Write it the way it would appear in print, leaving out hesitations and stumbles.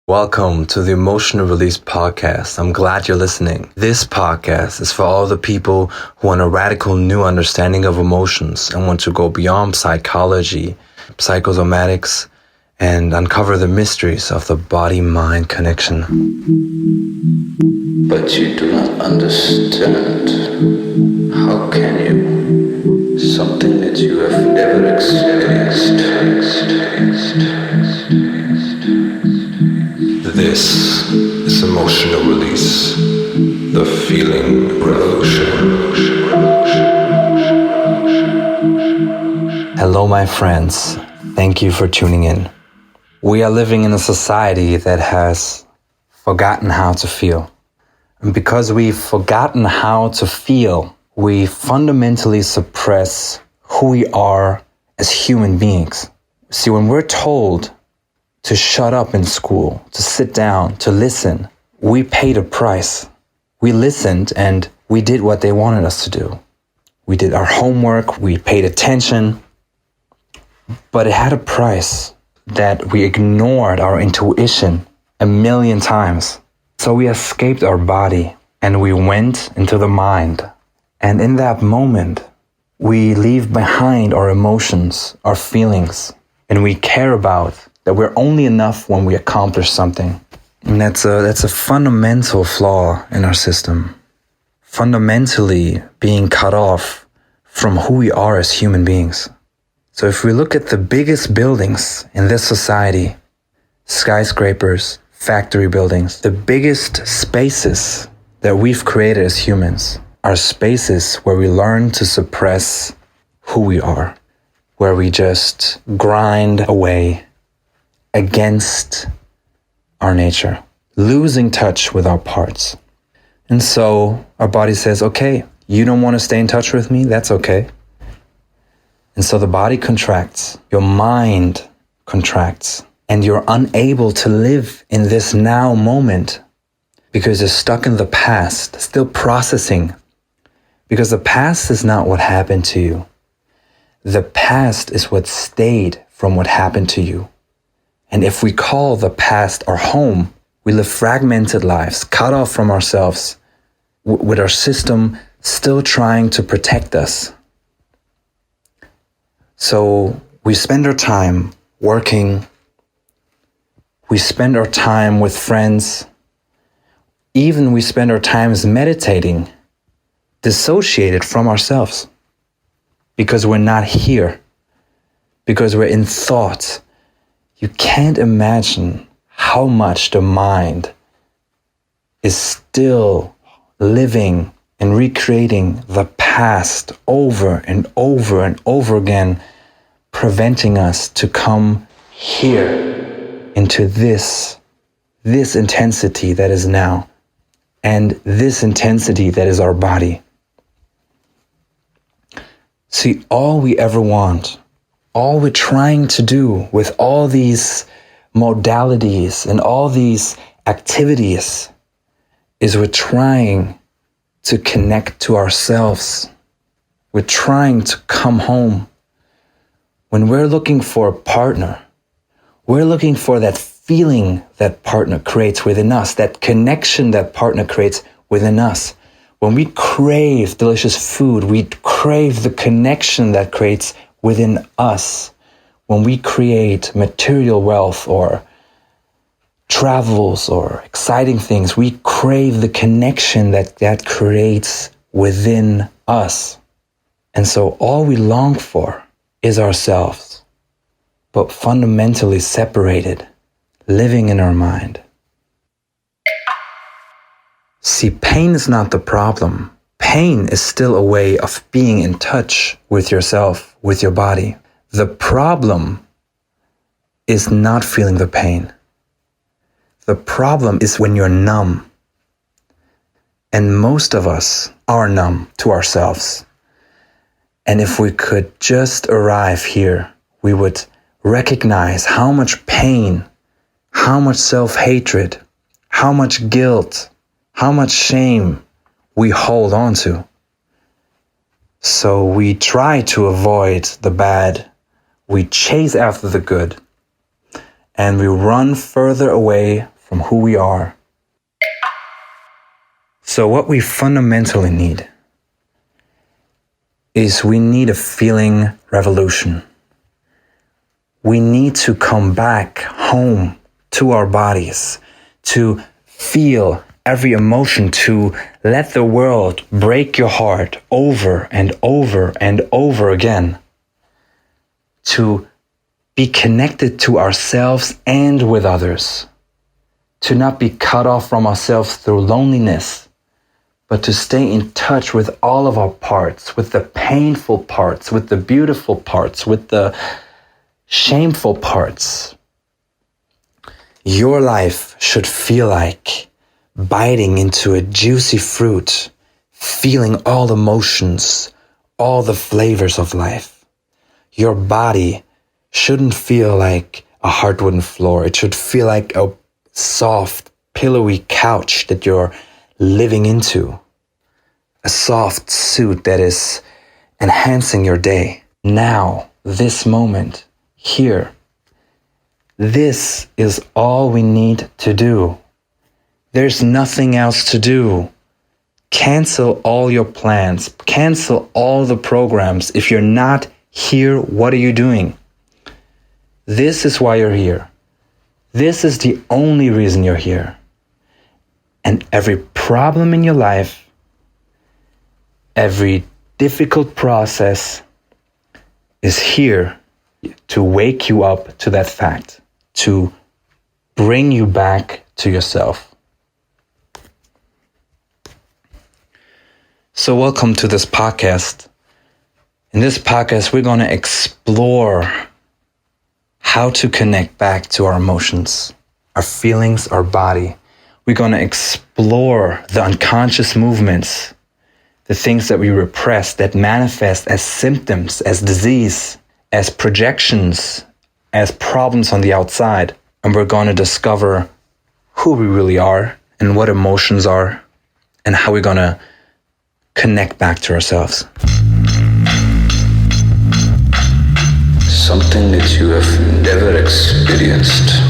Welcome to the Emotional Release Podcast. I'm glad you're listening. This podcast is for all the people who want a radical new understanding of emotions and want to go beyond psychology, psychosomatics, and uncover the mysteries of the body-mind connection. But you do not understand. How can you? Something that you have never experienced. This is Emotional Release, the feeling revolution. Hello, my friends. Thank you for tuning in. We are living in a society that has forgotten how to feel. And because we've forgotten how to feel, we fundamentally suppress who we are as human beings. See, when we're told to shut up in school, to sit down, to listen, we paid a price. We listened and we did what they wanted us to do. We did our homework, we paid attention, but it had a price that we ignored our intuition a million times. So we escaped our body and we went into the mind. And in that moment, we leave behind our emotions, our feelings, and we care about that we're only enough when we accomplish something. And that's a fundamental flaw in our system. Fundamentally being cut off from who we are as human beings. So if we look at the biggest buildings in this society, skyscrapers, factory buildings, the biggest spaces that we've created as humans are spaces where we learn to suppress who we are, where we just grind away against our nature, losing touch with our parts. And so our body says, okay, you don't want to stay in touch with me? That's okay. And so the body contracts, your mind contracts, and you're unable to live in this now moment because you're stuck in the past, still processing. Because the past is not what happened to you. The past is what stayed from what happened to you. And if we call the past our home, we live fragmented lives, cut off from ourselves, with our system still trying to protect us. So we spend our time working, we spend our time with friends, even we spend our times meditating, dissociated from ourselves, because we're not here, because we're in thought. You can't imagine how much the mind is still living and recreating the past over and over and over again, preventing us to come here into this intensity that is now, and this intensity that is our body. See, all we ever want, all we're trying to do with all these modalities and all these activities is we're trying to connect to ourselves. We're trying to come home. When we're looking for a partner, we're looking for that feeling that partner creates within us, that connection that partner creates within us. When we crave delicious food, we crave the connection that creates within us. When we create material wealth or travels or exciting things, we crave the connection that creates within us. And so all we long for is ourselves, but fundamentally separated, living in our mind. See, pain is not the problem. Pain is still a way of being in touch with yourself, with your body. The problem is not feeling the pain. The problem is when you're numb. And most of us are numb to ourselves. And if we could just arrive here, we would recognize how much pain, how much self-hatred, how much guilt, how much shame we hold on to. So we try to avoid the bad, we chase after the good, and we run further away from who we are. So what we fundamentally need is we need a feeling revolution. We need to come back home to our bodies, to feel every emotion, to let the world break your heart over and over and over again, to be connected to ourselves and with others, to not be cut off from ourselves through loneliness, but to stay in touch with all of our parts, with the painful parts, with the beautiful parts, with the shameful parts. Your life should feel like biting into a juicy fruit, feeling all emotions, all the flavors of life. Your body shouldn't feel like a hardwood floor. It should feel like a soft, pillowy couch that you're living into. A soft suit that is enhancing your day. Now, this moment, here. This is all we need to do. There's nothing else to do. Cancel all your plans. Cancel all the programs. If you're not here, what are you doing? This is why you're here. This is the only reason you're here. And every problem in your life, every difficult process is here to wake you up to that fact, to bring you back to yourself. So welcome to this podcast. In this podcast, we're going to explore how to connect back to our emotions, our feelings, our body. We're going to explore the unconscious movements, the things that we repress that manifest as symptoms, as disease, as projections, as problems on the outside. And we're going to discover who we really are and what emotions are and how we're going to connect back to ourselves. Something that you have never experienced.